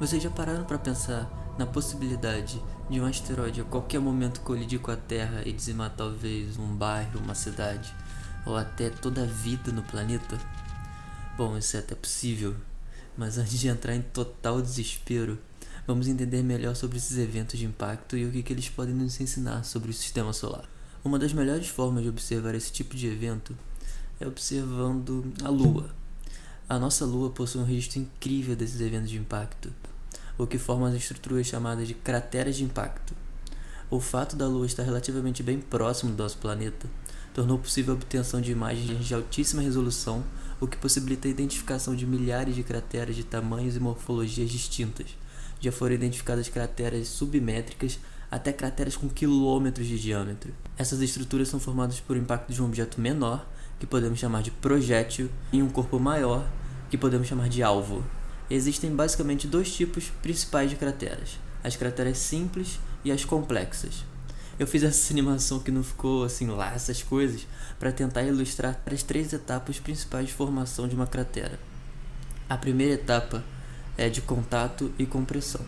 Vocês já pararam para pensar na possibilidade de um asteroide a qualquer momento colidir com a Terra e dizimar talvez um bairro, uma cidade, ou até toda a vida no planeta? Bom, isso é até possível, mas antes de entrar em total desespero, vamos entender melhor sobre esses eventos de impacto e o que eles podem nos ensinar sobre o sistema solar. Uma das melhores formas de observar esse tipo de evento é observando a Lua. A nossa Lua possui um registro incrível desses eventos de impacto, o que forma as estruturas chamadas de crateras de impacto. O fato da Lua estar relativamente bem próximo do nosso planeta tornou possível a obtenção de imagens de altíssima resolução, o que possibilita a identificação de milhares de crateras de tamanhos e morfologias distintas. Já foram identificadas crateras submétricas até crateras com quilômetros de diâmetro. Essas estruturas são formadas por impacto de um objeto menor, que podemos chamar de projétil, e um corpo maior, que podemos chamar de alvo. Existem basicamente dois tipos principais de crateras: as crateras simples e as complexas. Eu fiz essa animação que não ficou assim lá essas coisas para tentar ilustrar as três etapas principais de formação de uma cratera. A primeira etapa é de contato e compressão.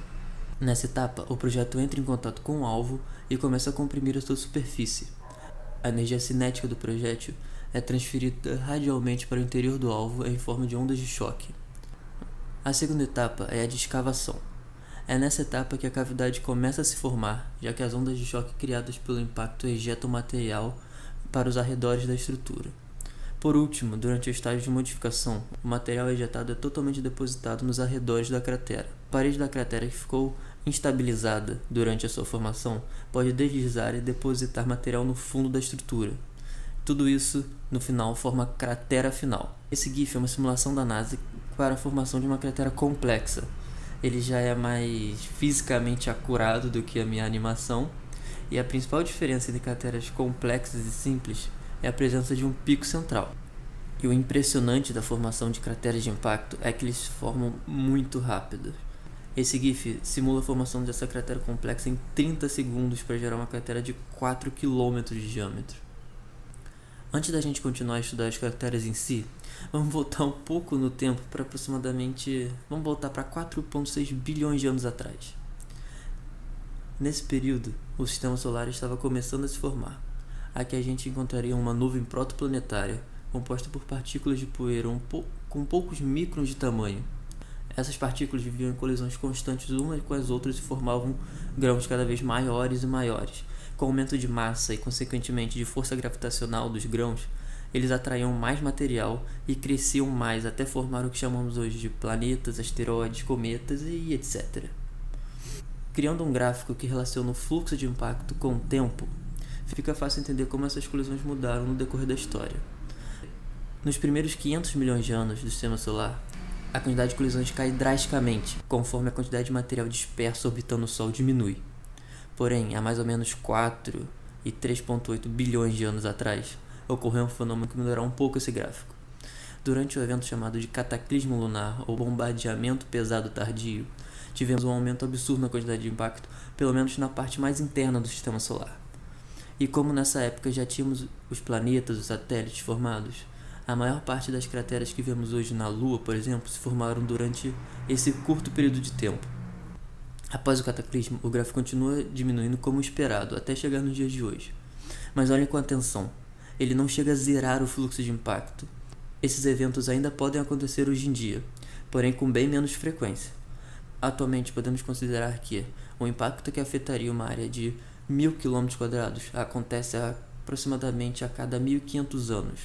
Nessa etapa, o projeto entra em contato com o alvo e começa a comprimir a sua superfície. A energia cinética do projétil é transferida radialmente para o interior do alvo em forma de ondas de choque. A segunda etapa é a de escavação. É nessa etapa que a cavidade começa a se formar, já que as ondas de choque criadas pelo impacto ejetam material para os arredores da estrutura. Por último, durante o estágio de modificação, o material ejetado é totalmente depositado nos arredores da cratera. A parede da cratera que ficou instabilizada durante a sua formação pode deslizar e depositar material no fundo da estrutura. Tudo isso, no final, forma a cratera final. Esse GIF é uma simulação da NASA para a formação de uma cratera complexa. Ele já é mais fisicamente acurado do que a minha animação, e a principal diferença entre crateras complexas e simples é a presença de um pico central. E o impressionante da formação de crateras de impacto é que eles se formam muito rápido. Esse GIF simula a formação dessa cratera complexa em 30 segundos para gerar uma cratera de 4 km de diâmetro. Antes da gente continuar a estudar as crateras em si, vamos voltar um pouco no tempo para Vamos voltar para 4,6 bilhões de anos atrás. Nesse período, o sistema solar estava começando a se formar. Aqui a gente encontraria uma nuvem protoplanetária composta por partículas de poeira com poucos microns de tamanho. Essas partículas viviam em colisões constantes umas com as outras e formavam grãos cada vez maiores e maiores. Com o aumento de massa e, consequentemente, de força gravitacional dos grãos, eles atraíam mais material e cresciam mais até formar o que chamamos hoje de planetas, asteroides, cometas e etc. Criando um gráfico que relaciona o fluxo de impacto com o tempo, fica fácil entender como essas colisões mudaram no decorrer da história. Nos primeiros 500 milhões de anos do sistema solar, a quantidade de colisões cai drasticamente, conforme a quantidade de material disperso orbitando o Sol diminui. Porém, há mais ou menos 4 e 3,8 bilhões de anos atrás, ocorreu um fenômeno que melhorou um pouco esse gráfico. Durante o evento chamado de cataclismo lunar ou bombardeamento pesado tardio, tivemos um aumento absurdo na quantidade de impacto, pelo menos na parte mais interna do sistema solar. E como nessa época já tínhamos os planetas, os satélites formados, a maior parte das crateras que vemos hoje na Lua, por exemplo, se formaram durante esse curto período de tempo. Após o cataclismo, o gráfico continua diminuindo como esperado, até chegar nos dias de hoje. Mas olhem com atenção, ele não chega a zerar o fluxo de impacto. Esses eventos ainda podem acontecer hoje em dia, porém com bem menos frequência. Atualmente podemos considerar que o impacto que afetaria uma área de 1.000 km² acontece aproximadamente a cada 1.500 anos.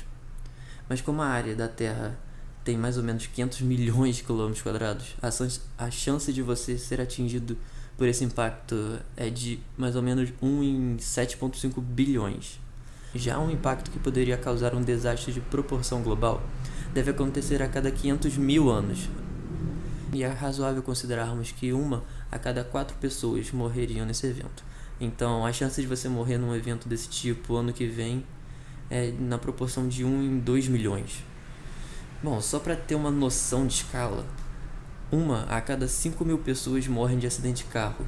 Mas como a área da Terra tem mais ou menos 500 milhões de km², a chance de você ser atingido por esse impacto é de mais ou menos 1 em 7,5 bilhões. Já um impacto que poderia causar um desastre de proporção global deve acontecer a cada 500 mil anos. E é razoável considerarmos que 1 a cada 4 pessoas morreriam nesse evento. Então, a chance de você morrer num evento desse tipo ano que vem é na proporção de 1 em 2 milhões. Bom, só para ter uma noção de escala, 1 a cada 5.000 pessoas morrem de acidente de carro.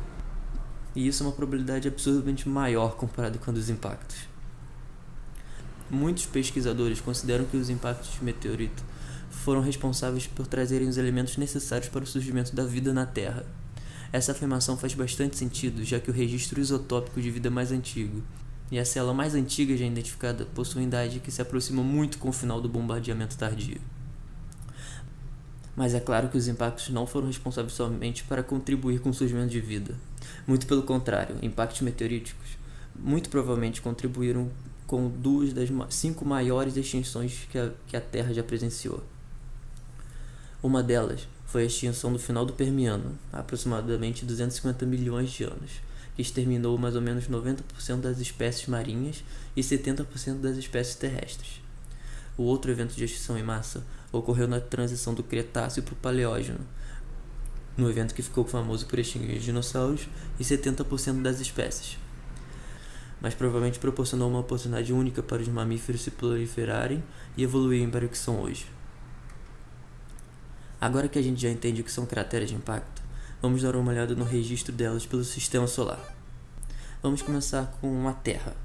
E isso é uma probabilidade absurdamente maior comparado com a dos impactos. Muitos pesquisadores consideram que os impactos de meteorito foram responsáveis por trazerem os elementos necessários para o surgimento da vida na Terra. Essa afirmação faz bastante sentido, já que o registro isotópico de vida mais antigo e a célula mais antiga já identificada possuem idade que se aproxima muito com o final do bombardeamento tardio. Mas é claro que os impactos não foram responsáveis somente para contribuir com o surgimento de vida. Muito pelo contrário, impactos meteoríticos muito provavelmente contribuíram com 2 das 5 maiores extinções que a Terra já presenciou. Uma delas foi a extinção do final do Permiano, há aproximadamente 250 milhões de anos, que exterminou mais ou menos 90% das espécies marinhas e 70% das espécies terrestres. O outro evento de extinção em massa ocorreu na transição do Cretáceo para o Paleógeno, no evento que ficou famoso por extinguir os dinossauros e 70% das espécies, mas provavelmente proporcionou uma oportunidade única para os mamíferos se proliferarem e evoluírem para o que são hoje. Agora que a gente já entende o que são crateras de impacto, vamos dar uma olhada no registro delas pelo Sistema Solar. Vamos começar com a Terra.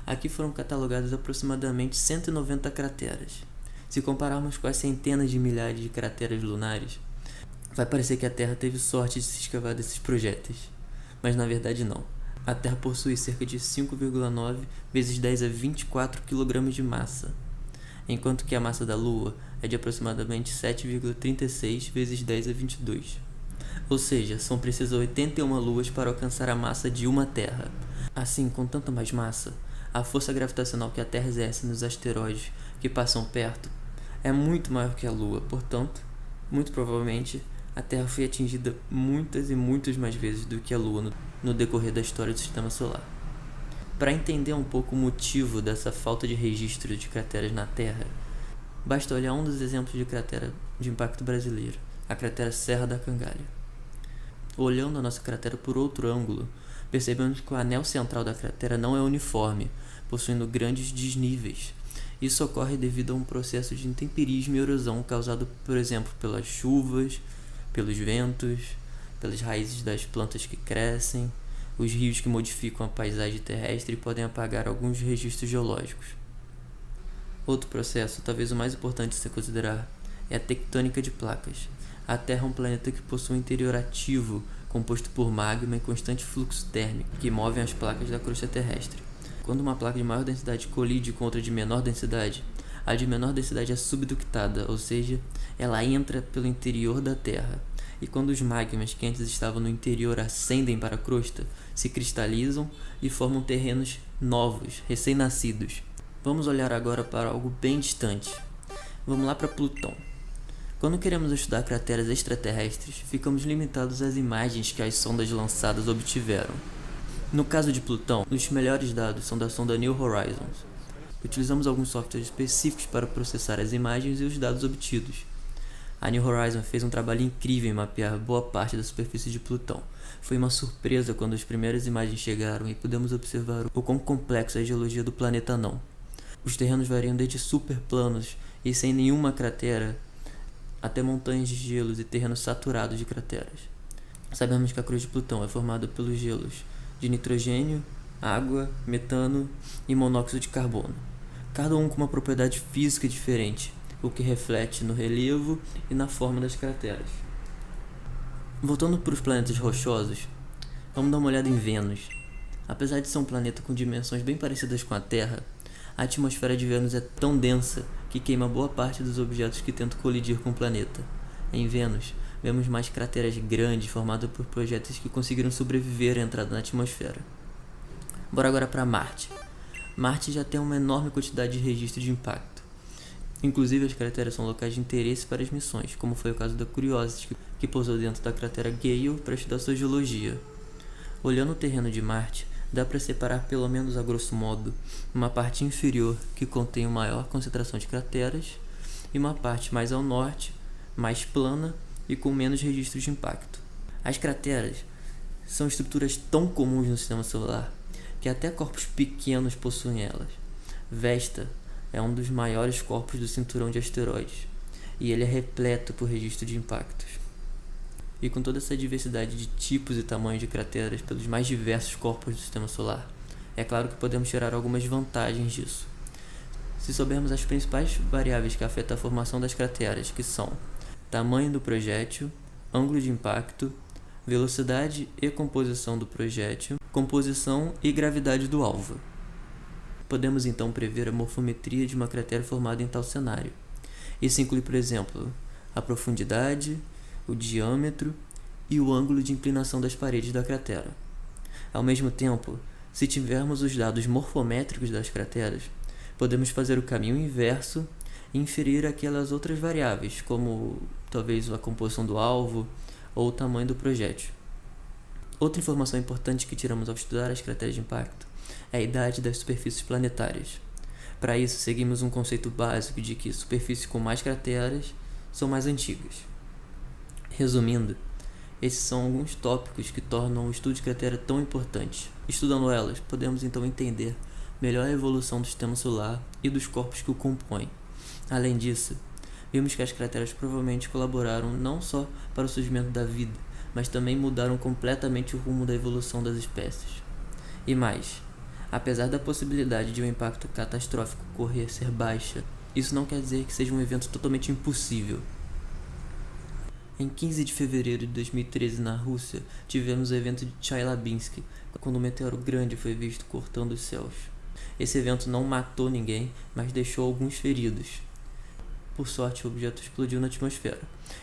Aqui foram catalogadas aproximadamente 190 crateras. Se compararmos com as centenas de milhares de crateras lunares, vai parecer que a Terra teve sorte de se escavar desses projéteis, mas na verdade não. A Terra possui cerca de 5,9 vezes 10 a 24 kg de massa, enquanto que a massa da Lua é de aproximadamente 7,36 vezes 10 a 22. Ou seja, são precisas 81 luas para alcançar a massa de uma Terra. Assim, com tanta mais massa, a força gravitacional que a Terra exerce nos asteroides que passam perto é muito maior que a Lua, portanto, muito provavelmente, a Terra foi atingida muitas e muitas mais vezes do que a Lua no decorrer da história do Sistema Solar. Para entender um pouco o motivo dessa falta de registro de crateras na Terra, basta olhar um dos exemplos de cratera de impacto brasileiro, a cratera Serra da Cangalha. Olhando a nossa cratera por outro ângulo, percebemos que o anel central da cratera não é uniforme, possuindo grandes desníveis. Isso ocorre devido a um processo de intemperismo e erosão causado, por exemplo, pelas chuvas, pelos ventos, pelas raízes das plantas que crescem, os rios que modificam a paisagem terrestre e podem apagar alguns registros geológicos. Outro processo, talvez o mais importante a se considerar, é a tectônica de placas. A Terra é um planeta que possui um interior ativo, composto por magma em constante fluxo térmico, que movem as placas da crosta terrestre. Quando uma placa de maior densidade colide com outra de menor densidade, a de menor densidade é subductada, ou seja, ela entra pelo interior da Terra. E quando os magmas que antes estavam no interior ascendem para a crosta, se cristalizam e formam terrenos novos, recém-nascidos. Vamos olhar agora para algo bem distante. Vamos lá para Plutão. Quando queremos estudar crateras extraterrestres, ficamos limitados às imagens que as sondas lançadas obtiveram. No caso de Plutão, os melhores dados são da sonda New Horizons. Utilizamos alguns softwares específicos para processar as imagens e os dados obtidos. A New Horizons fez um trabalho incrível em mapear boa parte da superfície de Plutão. Foi uma surpresa quando as primeiras imagens chegaram e pudemos observar o quão complexa é a geologia do planeta anão. Os terrenos variam desde super planos e sem nenhuma cratera até montanhas de gelos e terrenos saturados de crateras. Sabemos que a crosta de Plutão é formada pelos gelos de nitrogênio, água, metano e monóxido de carbono, cada um com uma propriedade física diferente, o que reflete no relevo e na forma das crateras. Voltando para os planetas rochosos, vamos dar uma olhada em Vênus. Apesar de ser um planeta com dimensões bem parecidas com a Terra, a atmosfera de Vênus é tão densa que queima boa parte dos objetos que tentam colidir com o planeta. Em Vênus, vemos mais crateras grandes formadas por projéteis que conseguiram sobreviver à entrada na atmosfera. Bora agora para Marte. Marte já tem uma enorme quantidade de registros de impacto. Inclusive, as crateras são locais de interesse para as missões, como foi o caso da Curiosity, que pousou dentro da cratera Gale para estudar sua geologia. Olhando o terreno de Marte, dá para separar pelo menos a grosso modo uma parte inferior que contém uma maior concentração de crateras e uma parte mais ao norte, mais plana e com menos registros de impacto. As crateras são estruturas tão comuns no sistema solar que até corpos pequenos possuem elas. Vesta é um dos maiores corpos do cinturão de asteroides e ele é repleto por registro de impactos. E com toda essa diversidade de tipos e tamanhos de crateras pelos mais diversos corpos do sistema solar, é claro que podemos tirar algumas vantagens disso. Se soubermos as principais variáveis que afetam a formação das crateras, que são tamanho do projétil, ângulo de impacto, velocidade e composição do projétil, composição e gravidade do alvo, podemos então prever a morfometria de uma cratera formada em tal cenário. Isso inclui, por exemplo, a profundidade, o diâmetro e o ângulo de inclinação das paredes da cratera. Ao mesmo tempo, se tivermos os dados morfométricos das crateras, podemos fazer o caminho inverso e inferir aquelas outras variáveis, como talvez a composição do alvo ou o tamanho do projétil. Outra informação importante que tiramos ao estudar as crateras de impacto é a idade das superfícies planetárias. Para isso, seguimos um conceito básico de que superfícies com mais crateras são mais antigas. Resumindo, esses são alguns tópicos que tornam o estudo de cratera tão importante. Estudando elas, podemos então entender melhor a evolução do sistema solar e dos corpos que o compõem. Além disso, vimos que as crateras provavelmente colaboraram não só para o surgimento da vida, mas também mudaram completamente o rumo da evolução das espécies. E mais, apesar da possibilidade de um impacto catastrófico ocorrer ser baixa, isso não quer dizer que seja um evento totalmente impossível. Em 15 de fevereiro de 2013, na Rússia, tivemos o evento de Chelyabinsk, quando um meteoro grande foi visto cortando os céus. Esse evento não matou ninguém, mas deixou alguns feridos. Por sorte, o objeto explodiu na atmosfera,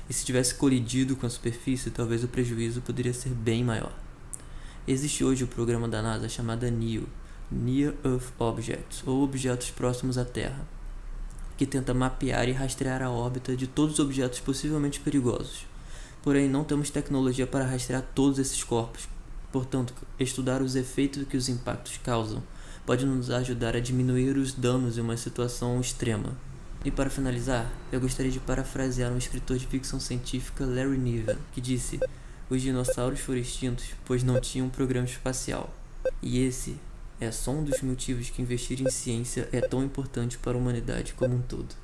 e se tivesse colidido com a superfície, talvez o prejuízo poderia ser bem maior. Existe hoje o programa da NASA chamado NEO, Near Earth Objects, ou Objetos Próximos à Terra, que tenta mapear e rastrear a órbita de todos os objetos possivelmente perigosos. Porém, não temos tecnologia para rastrear todos esses corpos. Portanto, estudar os efeitos que os impactos causam pode nos ajudar a diminuir os danos em uma situação extrema. E para finalizar, eu gostaria de parafrasear um escritor de ficção científica, Larry Niven, que disse: "Os dinossauros foram extintos pois não tinham um programa espacial." E esse é só um dos motivos que investir em ciência é tão importante para a humanidade como um todo.